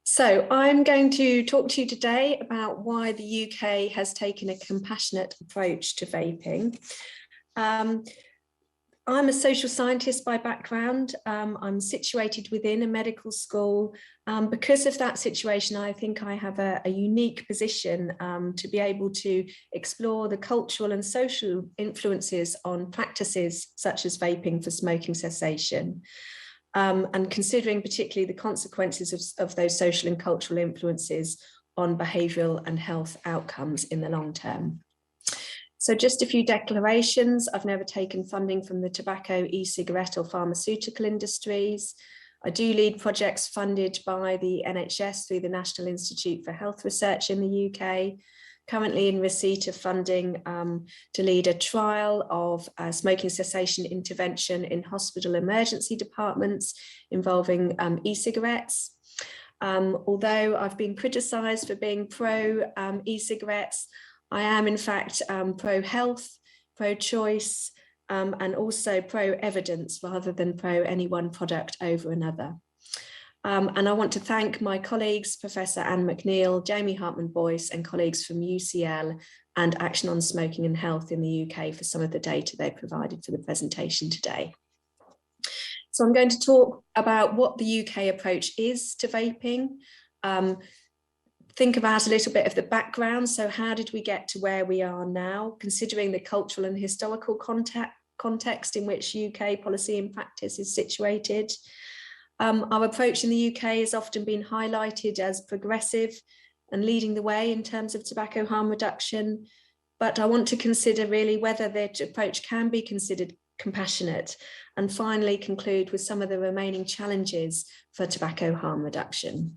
So I'm going to talk to you today about why the UK has taken a compassionate approach to vaping. I'm a social scientist by background. I'm situated within a medical school. Because of that situation, I think I have a unique position to be able to explore the cultural and social influences on practices such as vaping for smoking cessation. And considering particularly the consequences of those social and cultural influences on behavioural and health outcomes in the long term. So just a few declarations. I've never taken funding from the tobacco, e-cigarette or pharmaceutical industries. I do lead projects funded by the NHS through the National Institute for Health Research in the UK. Currently in receipt of funding to lead a trial of smoking cessation intervention in hospital emergency departments involving e-cigarettes. Although I've been criticised for being pro e-cigarettes, I am in fact pro-health, pro-choice, and also pro-evidence rather than pro any one product over another. And I want to thank my colleagues, Professor Anne McNeill, Jamie Hartman-Boyce, and colleagues from UCL and Action on Smoking and Health in the UK for some of the data they provided for the presentation today. So I'm going to talk about what the UK approach is to vaping, think about a little bit of the background. So how did we get to where we are now, considering the cultural and historical context in which UK policy and practice is situated. Our approach in the UK has often been highlighted as progressive and leading the way in terms of tobacco harm reduction, but I want to consider really whether the approach can be considered compassionate, and finally conclude with some of the remaining challenges for tobacco harm reduction.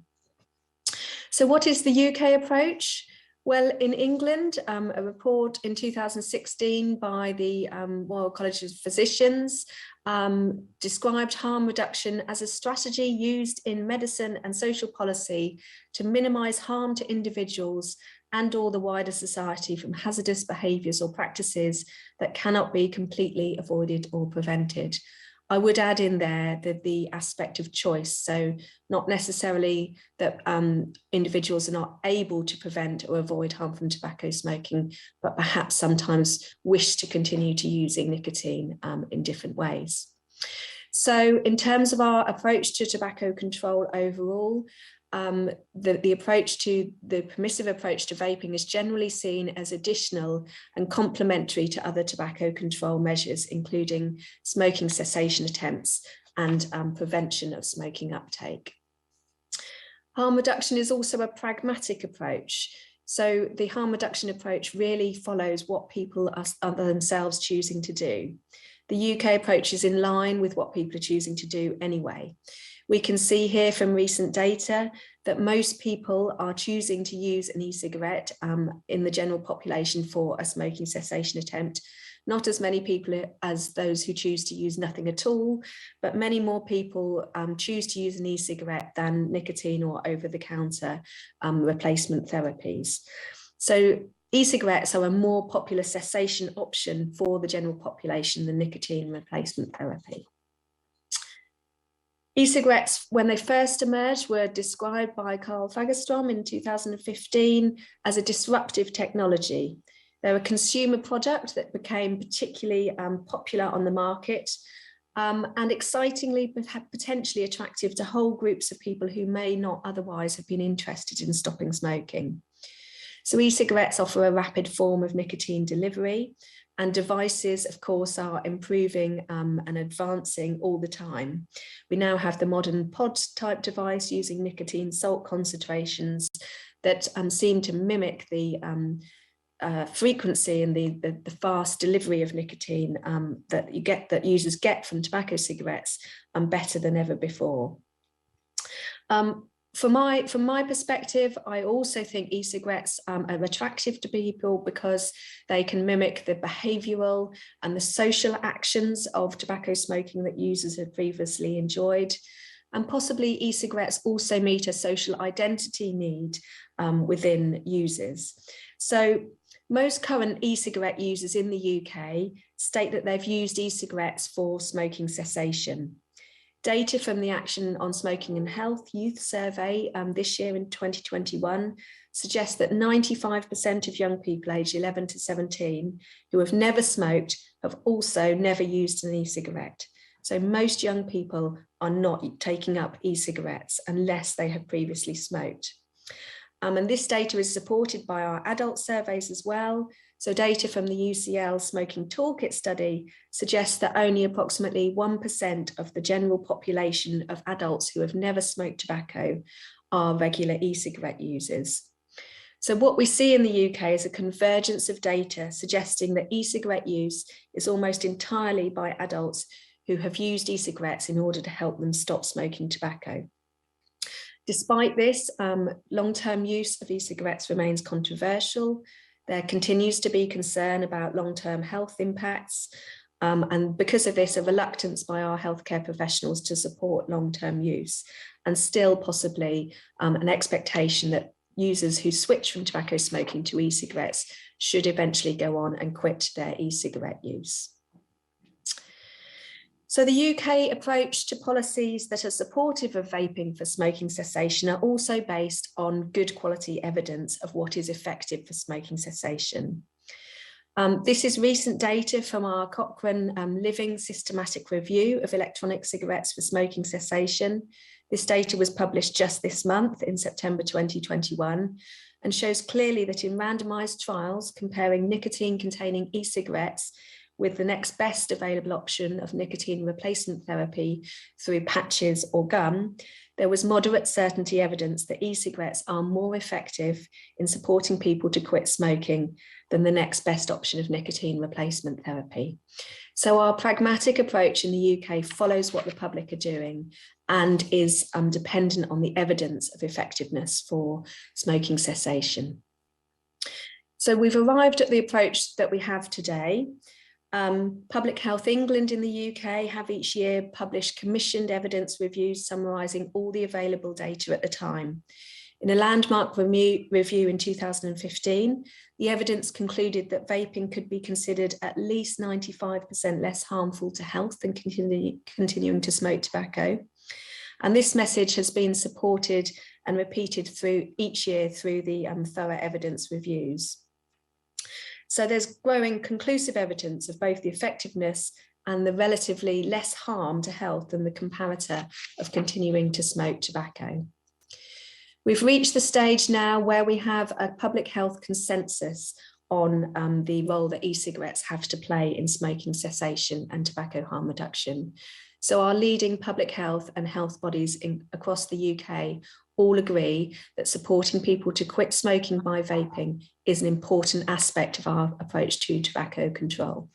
So what is the UK approach? Well, in England, a report in 2016 by the Royal College of Physicians described harm reduction as a strategy used in medicine and social policy to minimise harm to individuals and or the wider society from hazardous behaviours or practices that cannot be completely avoided or prevented. I would add in there the aspect of choice, so not necessarily that individuals are not able to prevent or avoid harm from tobacco smoking, but perhaps sometimes wish to continue to using nicotine in different ways. So in terms of our approach to tobacco control overall, the permissive approach to vaping is generally seen as additional and complementary to other tobacco control measures, including smoking cessation attempts and prevention of smoking uptake. Harm reduction is also a pragmatic approach. So the harm reduction approach really follows what people are themselves choosing to do. The UK approach is in line with what people are choosing to do anyway. We can see here from recent data that most people are choosing to use an e-cigarette in the general population for a smoking cessation attempt. Not as many people as those who choose to use nothing at all, but many more people choose to use an e-cigarette than nicotine or over-the-counter replacement therapies. So e-cigarettes are a more popular cessation option for the general population than nicotine replacement therapy. E-cigarettes, when they first emerged, were described by Carl Fagerstrom in 2015 as a disruptive technology. They're a consumer product that became particularly popular on the market and excitingly, potentially attractive to whole groups of people who may not otherwise have been interested in stopping smoking. So e-cigarettes offer a rapid form of nicotine delivery, and devices, of course, are improving and advancing all the time. We now have the modern pod type device using nicotine salt concentrations that seem to mimic the frequency and the fast delivery of nicotine that users get from tobacco cigarettes better than ever before. From my perspective, I also think e-cigarettes are attractive to people because they can mimic the behavioural and the social actions of tobacco smoking that users have previously enjoyed. And possibly e-cigarettes also meet a social identity need within users. So most current e-cigarette users in the UK state that they've used e-cigarettes for smoking cessation. Data from the Action on Smoking and Health Youth Survey this year in 2021 suggests that 95% of young people aged 11 to 17 who have never smoked have also never used an e-cigarette. So most young people are not taking up e-cigarettes unless they have previously smoked. And this data is supported by our adult surveys as well. So data from the UCL Smoking Toolkit study suggests that only approximately 1% of the general population of adults who have never smoked tobacco are regular e-cigarette users. So what we see in the UK is a convergence of data suggesting that e-cigarette use is almost entirely by adults who have used e-cigarettes in order to help them stop smoking tobacco. Despite this, long-term use of e-cigarettes remains controversial. There continues to be concern about long-term health impacts, and because of this, a reluctance by our healthcare professionals to support long-term use, and still possibly an expectation that users who switch from tobacco smoking to e-cigarettes should eventually go on and quit their e-cigarette use. So the UK approach to policies that are supportive of vaping for smoking cessation are also based on good quality evidence of what is effective for smoking cessation. This is recent data from our Cochrane Living Systematic Review of Electronic Cigarettes for Smoking Cessation. This data was published just this month in September 2021 and shows clearly that in randomized trials comparing nicotine-containing e-cigarettes with the next best available option of nicotine replacement therapy through patches or gum, there was moderate certainty evidence that e-cigarettes are more effective in supporting people to quit smoking than the next best option of nicotine replacement therapy. So our pragmatic approach in the UK follows what the public are doing and is dependent on the evidence of effectiveness for smoking cessation. So we've arrived at the approach that we have today. Public Health England in the UK have each year published commissioned evidence reviews summarising all the available data at the time. In a landmark review in 2015, the evidence concluded that vaping could be considered at least 95% less harmful to health than continuing to smoke tobacco. And this message has been supported and repeated through each year through the thorough evidence reviews. So there's growing conclusive evidence of both the effectiveness and the relatively less harm to health than the comparator of continuing to smoke tobacco. We've reached the stage now where we have a public health consensus on the role that e-cigarettes have to play in smoking cessation and tobacco harm reduction. So our leading public health and health bodies across the UK all agree that supporting people to quit smoking by vaping is an important aspect of our approach to tobacco control.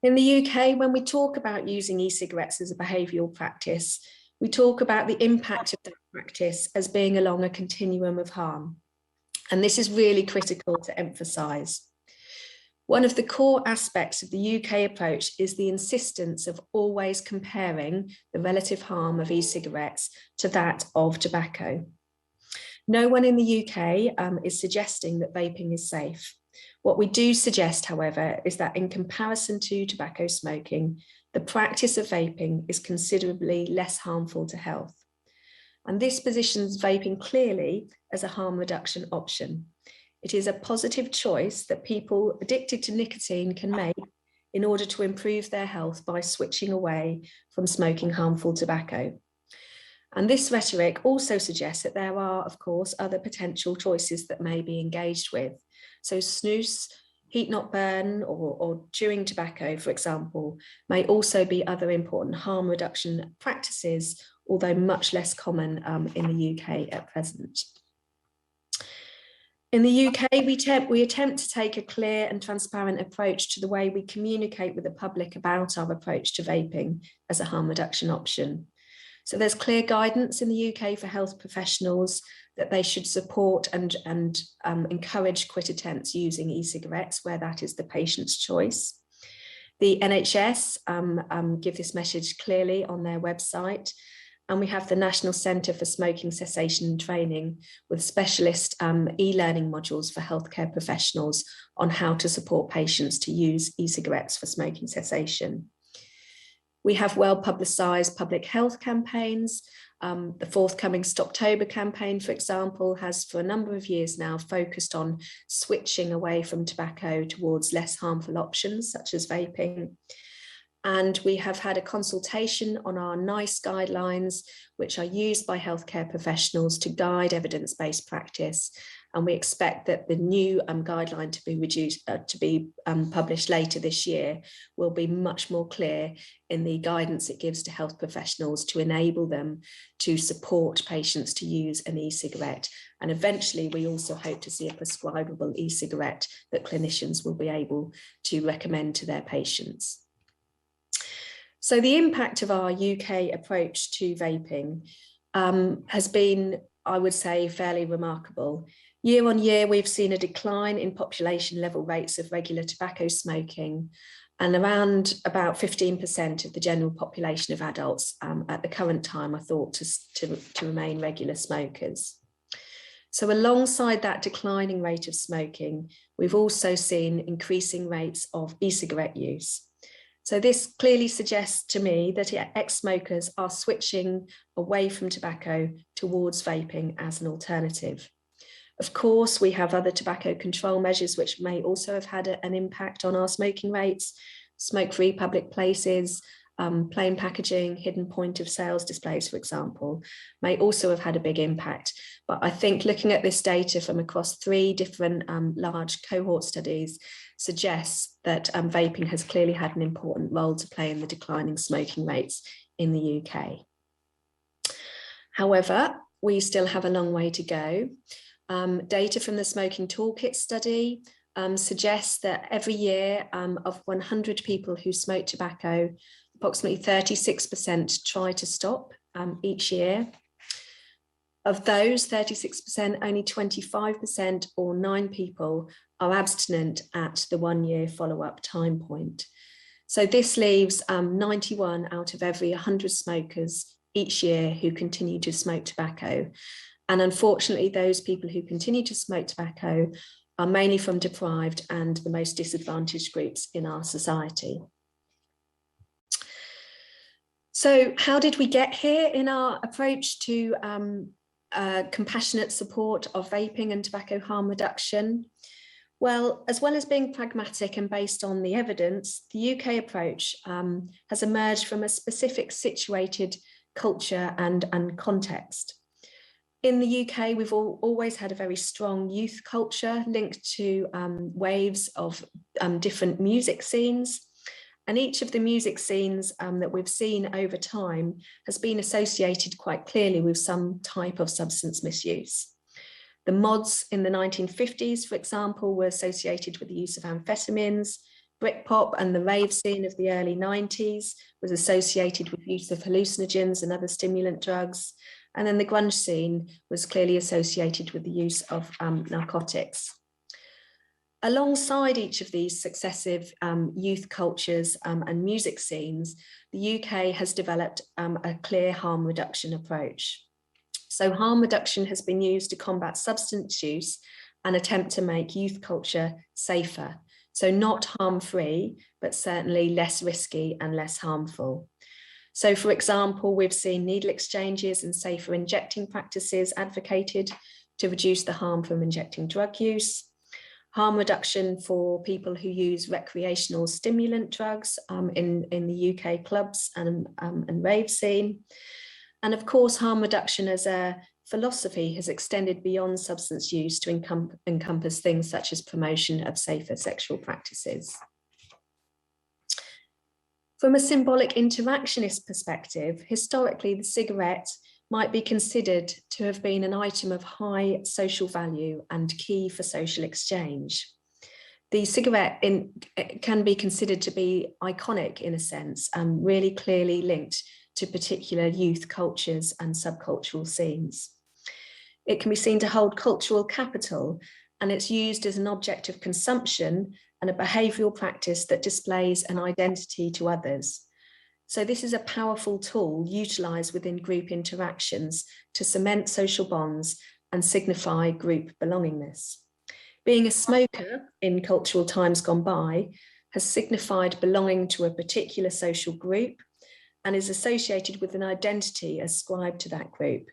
In the UK, when we talk about using e-cigarettes as a behavioural practice, we talk about the impact of that practice as being along a continuum of harm. And this is really critical to emphasise. One of the core aspects of the UK approach is the insistence of always comparing the relative harm of e-cigarettes to that of tobacco. No one in the UK is suggesting that vaping is safe. What we do suggest, however, is that in comparison to tobacco smoking, the practice of vaping is considerably less harmful to health. And this positions vaping clearly as a harm reduction option. It is a positive choice that people addicted to nicotine can make in order to improve their health by switching away from smoking harmful tobacco. And this rhetoric also suggests that there are, of course, other potential choices that may be engaged with. So snus, heat not burn, or chewing tobacco, for example, may also be other important harm reduction practices, although much less common in the UK at present. In the UK, we attempt to take a clear and transparent approach to the way we communicate with the public about our approach to vaping as a harm reduction option. So there's clear guidance in the UK for health professionals that they should support and encourage quit attempts using e-cigarettes where that is the patient's choice. The NHS give this message clearly on their website. And we have the National Centre for Smoking Cessation and Training with specialist e-learning modules for healthcare professionals on how to support patients to use e-cigarettes for smoking cessation. We have well publicised public health campaigns. The forthcoming Stoptober campaign, for example, has for a number of years now focused on switching away from tobacco towards less harmful options, such as vaping. And we have had a consultation on our NICE guidelines, which are used by healthcare professionals to guide evidence-based practice. And we expect that the new guideline to be published later this year will be much more clear in the guidance it gives to health professionals to enable them to support patients to use an e-cigarette. And eventually we also hope to see a prescribable e-cigarette that clinicians will be able to recommend to their patients. So the impact of our UK approach to vaping has been, I would say, fairly remarkable. Year on year, we've seen a decline in population level rates of regular tobacco smoking, and around about 15% of the general population of adults at the current time are thought to remain regular smokers. So alongside that declining rate of smoking, we've also seen increasing rates of e-cigarette use. So this clearly suggests to me that ex-smokers are switching away from tobacco towards vaping as an alternative. Of course, we have other tobacco control measures which may also have had an impact on our smoking rates. Smoke-free public places, plain packaging, hidden point of sales displays, for example, may also have had a big impact. But I think looking at this data from across 3 different large cohort studies suggests that vaping has clearly had an important role to play in the declining smoking rates in the UK. However, we still have a long way to go. Data from the Smoking Toolkit study suggests that every year of 100 people who smoke tobacco, approximately 36% try to stop each year. Of those 36%, only 25% or 9 people are abstinent at the 1-year follow-up time point. So this leaves 91 out of every 100 smokers each year who continue to smoke tobacco. And unfortunately, those people who continue to smoke tobacco are mainly from deprived and the most disadvantaged groups in our society. So how did we get here in our approach to compassionate support of vaping and tobacco harm reduction? Well, as well as being pragmatic and based on the evidence, the UK approach has emerged from a specific situated culture and context. In the UK, we've always had a very strong youth culture linked to waves of different music scenes. And each of the music scenes that we've seen over time has been associated quite clearly with some type of substance misuse. The mods in the 1950s, for example, were associated with the use of amphetamines. Britpop and the rave scene of the early 90s was associated with use of hallucinogens and other stimulant drugs. And then the grunge scene was clearly associated with the use of narcotics. Alongside each of these successive youth cultures and music scenes, the UK has developed a clear harm reduction approach. So harm reduction has been used to combat substance use and attempt to make youth culture safer. So not harm-free, but certainly less risky and less harmful. So for example, we've seen needle exchanges and safer injecting practices advocated to reduce the harm from injecting drug use. Harm reduction for people who use recreational stimulant drugs in the UK clubs and rave scene. And of course, harm reduction as a philosophy has extended beyond substance use to encompass things such as promotion of safer sexual practices. From a symbolic interactionist perspective, historically, the cigarette might be considered to have been an item of high social value and key for social exchange. The cigarette can be considered to be iconic in a sense, and really clearly linked to particular youth cultures and subcultural scenes. It can be seen to hold cultural capital, and it's used as an object of consumption and a behavioural practice that displays an identity to others. So this is a powerful tool utilised within group interactions to cement social bonds and signify group belongingness. Being a smoker in cultural times gone by has signified belonging to a particular social group, and is associated with an identity ascribed to that group.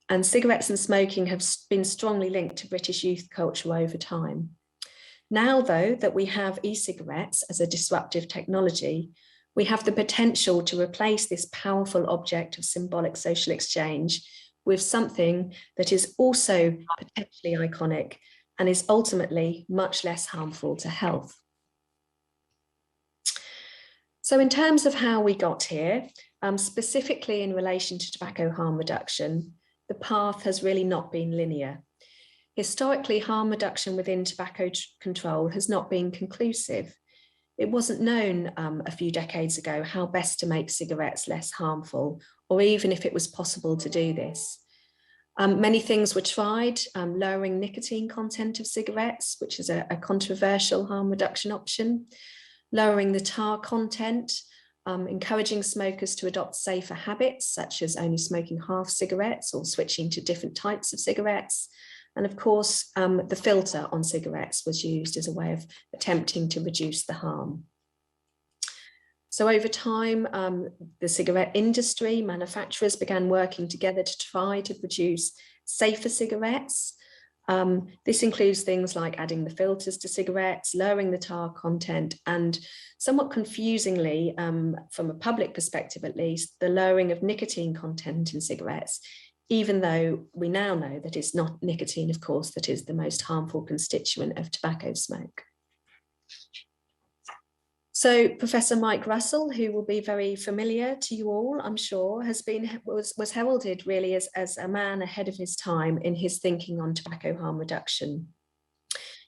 And cigarettes and smoking have been strongly linked to British youth culture over time. Now, though, that we have e-cigarettes as a disruptive technology, we have the potential to replace this powerful object of symbolic social exchange with something that is also potentially iconic and is ultimately much less harmful to health. So in terms of how we got here, specifically in relation to tobacco harm reduction, the path has really not been linear. Historically, harm reduction within tobacco control has not been conclusive. It wasn't known a few decades ago how best to make cigarettes less harmful, or even if it was possible to do this. Many things were tried, lowering nicotine content of cigarettes, which is a controversial harm reduction option, lowering the tar content, encouraging smokers to adopt safer habits, such as only smoking half cigarettes or switching to different types of cigarettes. And of course, the filter on cigarettes was used as a way of attempting to reduce the harm. So over time, the cigarette industry, manufacturers began working together to try to produce safer cigarettes. This includes things like adding the filters to cigarettes, lowering the tar content, and somewhat confusingly, from a public perspective at least, the lowering of nicotine content in cigarettes, even though we now know that it's not nicotine, of course, that is the most harmful constituent of tobacco smoke. So Professor Mike Russell, who will be very familiar to you all, I'm sure, was heralded really as a man ahead of his time in his thinking on tobacco harm reduction.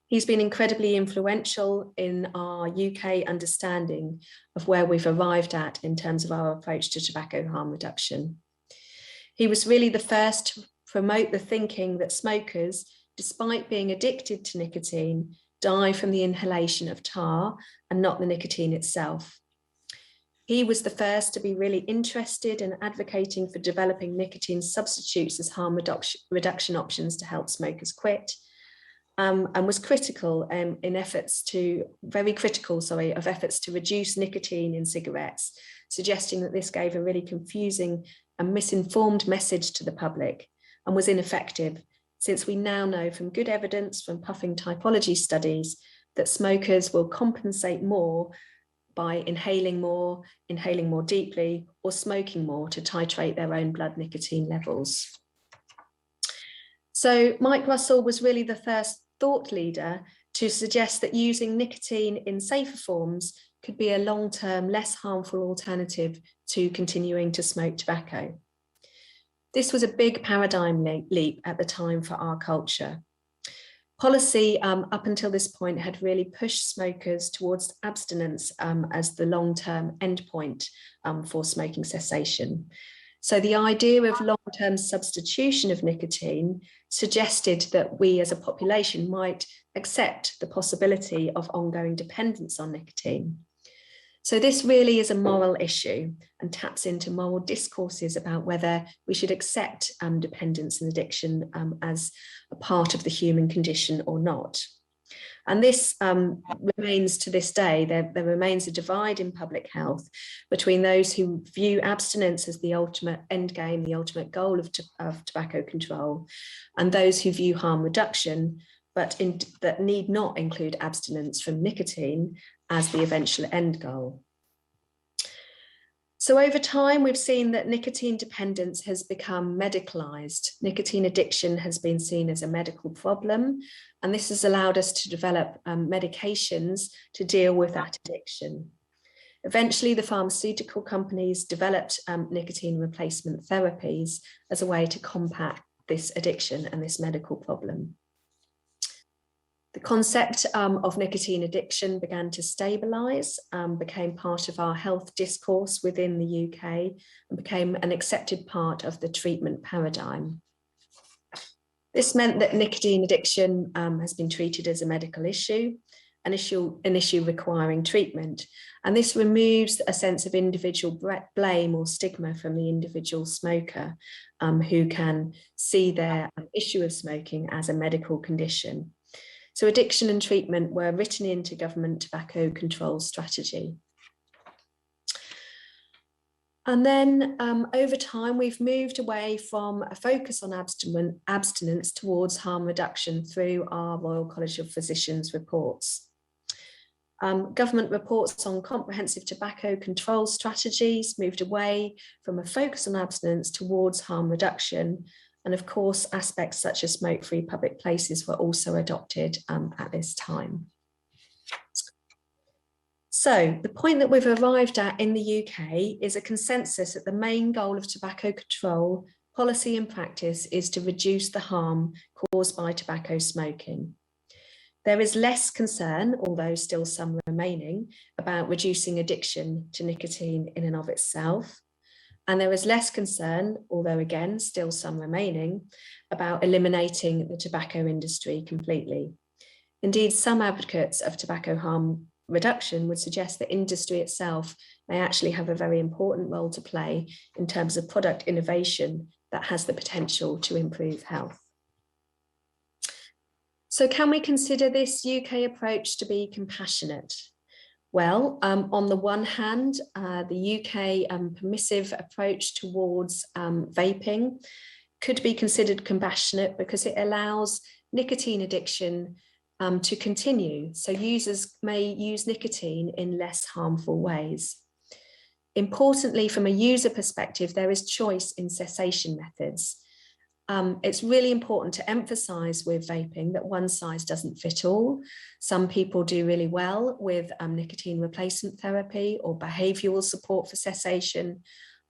He's been incredibly influential in our UK understanding of where we've arrived at in terms of our approach to tobacco harm reduction. He was really the first to promote the thinking that smokers, despite being addicted to nicotine, die from the inhalation of tar and not the nicotine itself. He was the first to be really interested in advocating for developing nicotine substitutes as harm reduction options to help smokers quit, and was critical very critical of efforts to reduce nicotine in cigarettes, suggesting that this gave a really confusing and misinformed message to the public and was ineffective, since we now know from good evidence from puffing typology studies that smokers will compensate more by inhaling more deeply, or smoking more to titrate their own blood nicotine levels. So Mike Russell was really the first thought leader to suggest that using nicotine in safer forms could be a long-term, less harmful alternative to continuing to smoke tobacco. This was a big paradigm leap at the time for our culture. Policy up until this point had really pushed smokers towards abstinence as the long-term endpoint for smoking cessation. So the idea of long-term substitution of nicotine suggested that we as a population might accept the possibility of ongoing dependence on nicotine. So this really is a moral issue and taps into moral discourses about whether we should accept dependence and addiction as a part of the human condition or not. And this remains to this day. There remains a divide in public health between those who view abstinence as the ultimate end game, the ultimate goal of tobacco control, and those who view harm reduction, but that need not include abstinence from nicotine as the eventual end goal. So over time, we've seen that nicotine dependence has become medicalized. Nicotine addiction has been seen as a medical problem, and this has allowed us to develop medications to deal with that addiction. Eventually, the pharmaceutical companies developed nicotine replacement therapies as a way to combat this addiction and this medical problem. The concept of nicotine addiction began to stabilise, became part of our health discourse within the UK, and became an accepted part of the treatment paradigm. This meant that nicotine addiction has been treated as a medical issue, an issue requiring treatment. And this removes a sense of individual blame or stigma from the individual smoker who can see their issue of smoking as a medical condition. So addiction and treatment were written into government tobacco control strategy. And then over time, we've moved away from a focus on abstinence towards harm reduction through our Royal College of Physicians reports. Government reports on comprehensive tobacco control strategies moved away from a focus on abstinence towards harm reduction. And of course, aspects such as smoke-free public places were also adopted at this time. So the point that we've arrived at in the UK is a consensus that the main goal of tobacco control, policy and practice is to reduce the harm caused by tobacco smoking. There is less concern, although still some remaining, about reducing addiction to nicotine in and of itself. And there is less concern, although again, still some remaining, about eliminating the tobacco industry completely. Indeed, some advocates of tobacco harm reduction would suggest that industry itself may actually have a very important role to play in terms of product innovation that has the potential to improve health. So can we consider this UK approach to be compassionate? Well, on the one hand, the UK permissive approach towards vaping could be considered compassionate because it allows nicotine addiction to continue. So users may use nicotine in less harmful ways. Importantly, from a user perspective, there is choice in cessation methods. It's really important to emphasize with vaping that one size doesn't fit all. Some people do really well with nicotine replacement therapy or behavioral support for cessation.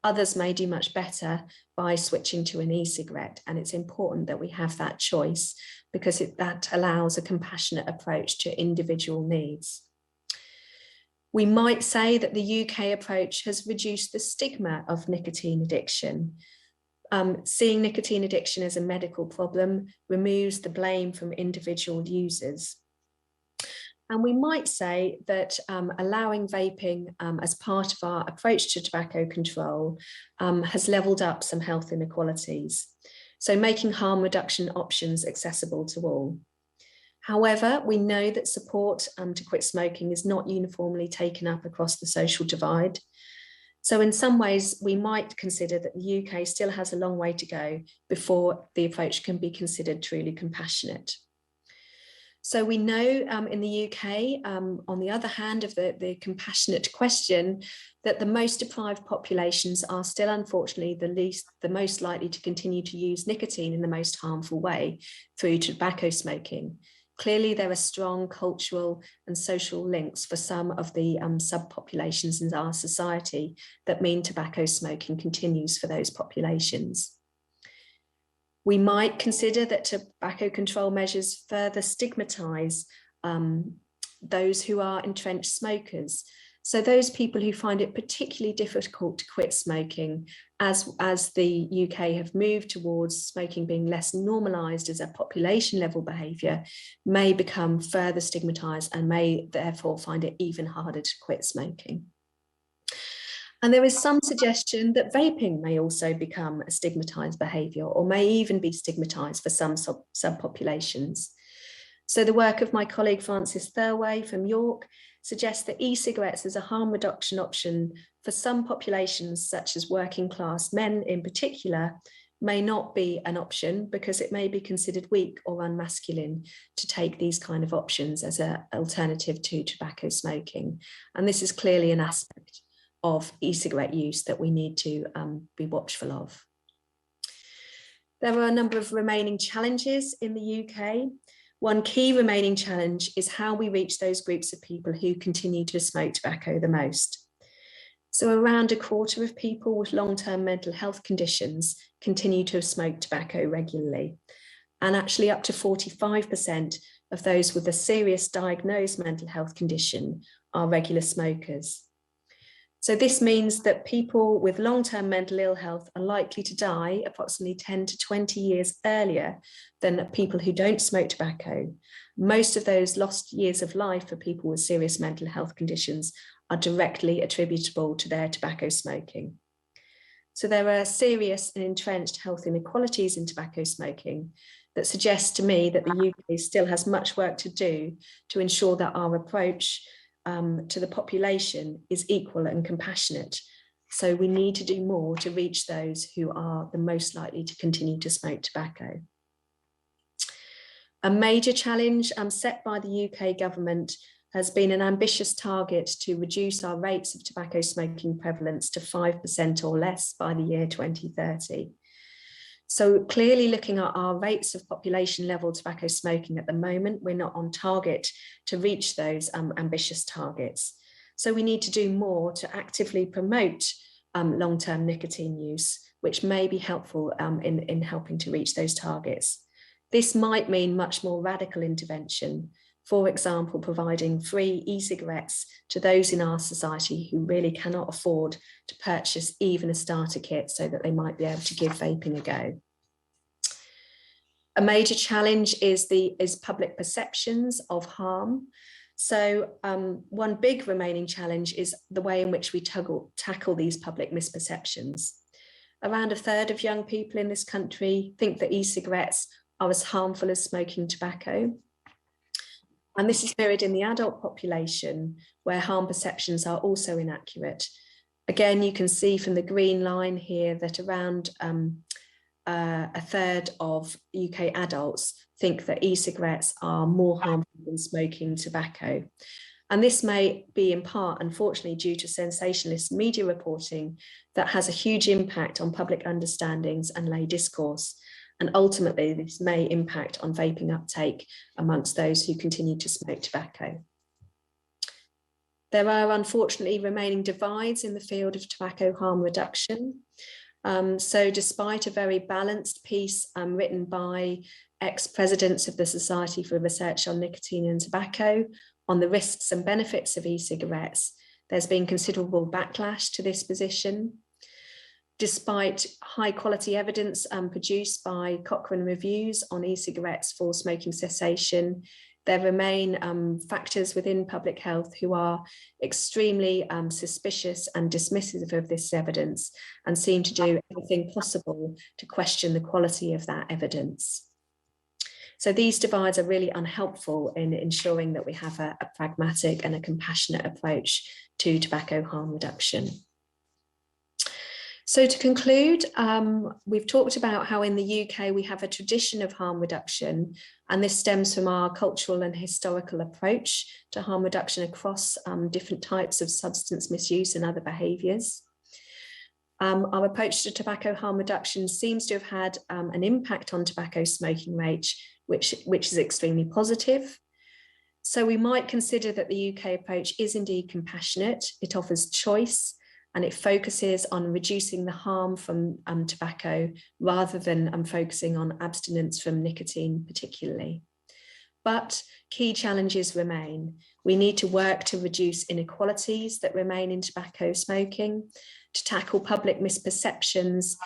Others may do much better by switching to an e-cigarette, and it's important that we have that choice because that allows a compassionate approach to individual needs. We might say that the UK approach has reduced the stigma of nicotine addiction. Seeing nicotine addiction as a medical problem removes the blame from individual users. And we might say that allowing vaping as part of our approach to tobacco control has levelled up some health inequalities, so making harm reduction options accessible to all. However, we know that support to quit smoking is not uniformly taken up across the social divide. So in some ways, we might consider that the UK still has a long way to go before the approach can be considered truly compassionate. So we know in the UK, on the other hand of the compassionate question, that the most deprived populations are still unfortunately the most likely to continue to use nicotine in the most harmful way through tobacco smoking. Clearly, there are strong cultural and social links for some of the subpopulations in our society that mean tobacco smoking continues for those populations. We might consider that tobacco control measures further stigmatise those who are entrenched smokers. So those people who find it particularly difficult to quit smoking as the UK have moved towards smoking being less normalised as a population level behaviour may become further stigmatised and may therefore find it even harder to quit smoking. And there is some suggestion that vaping may also become a stigmatised behaviour or may even be stigmatised for some subpopulations. So the work of my colleague Francis Thirlway from York suggests that e-cigarettes as a harm reduction option for some populations, such as working class men in particular, may not be an option because it may be considered weak or unmasculine to take these kind of options as an alternative to tobacco smoking. And this is clearly an aspect of e-cigarette use that we need to be watchful of. There are a number of remaining challenges in the UK. One key remaining challenge is how we reach those groups of people who continue to smoke tobacco the most. So around a quarter of people with long-term mental health conditions continue to smoke tobacco regularly. And actually up to 45% of those with a serious diagnosed mental health condition are regular smokers. So this means that people with long-term mental ill health are likely to die approximately 10 to 20 years earlier than people who don't smoke tobacco. Most of those lost years of life for people with serious mental health conditions are directly attributable to their tobacco smoking. So there are serious and entrenched health inequalities in tobacco smoking that suggest to me that the UK still has much work to do to ensure that our approach to the population is equal and compassionate, So we need to do more to reach those who are the most likely to continue to smoke tobacco. A major challenge set by the UK government has been an ambitious target to reduce our rates of tobacco smoking prevalence to 5% or less by the year 2030. So clearly looking at our rates of population level tobacco smoking at the moment, we're not on target to reach those ambitious targets. So we need to do more to actively promote long-term nicotine use, which may be helpful in helping to reach those targets. This might mean much more radical intervention. For example, providing free e-cigarettes to those in our society who really cannot afford to purchase even a starter kit so that they might be able to give vaping a go. A major challenge is public perceptions of harm. So one big remaining challenge is the way in which we tackle these public misperceptions. Around a third of young people in this country think that e-cigarettes are as harmful as smoking tobacco. And this is mirrored in the adult population, where harm perceptions are also inaccurate. Again, you can see from the green line here that around a third of UK adults think that e-cigarettes are more harmful than smoking tobacco. And this may be in part, unfortunately, due to sensationalist media reporting that has a huge impact on public understandings and lay discourse. And ultimately, this may impact on vaping uptake amongst those who continue to smoke tobacco. There are unfortunately remaining divides in the field of tobacco harm reduction. So despite a very balanced piece written by ex-presidents of the Society for Research on Nicotine and Tobacco on the risks and benefits of e-cigarettes, there's been considerable backlash to this position. Despite high quality evidence produced by Cochrane reviews on e-cigarettes for smoking cessation, there remain factors within public health who are extremely suspicious and dismissive of this evidence and seem to do everything possible to question the quality of that evidence. So these divides are really unhelpful in ensuring that we have a pragmatic and a compassionate approach to tobacco harm reduction. So to conclude, we've talked about how in the UK we have a tradition of harm reduction, and this stems from our cultural and historical approach to harm reduction across different types of substance misuse and other behaviours. Our approach to tobacco harm reduction seems to have had an impact on tobacco smoking rates, which is extremely positive. So we might consider that the UK approach is indeed compassionate. It offers choice, and it focuses on reducing the harm from tobacco rather than focusing on abstinence from nicotine particularly. But key challenges remain. We need to work to reduce inequalities that remain in tobacco smoking, to tackle public misperceptions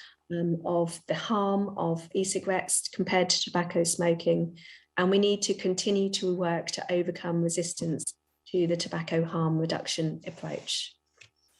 of the harm of e-cigarettes compared to tobacco smoking, and we need to continue to work to overcome resistance to the tobacco harm reduction approach.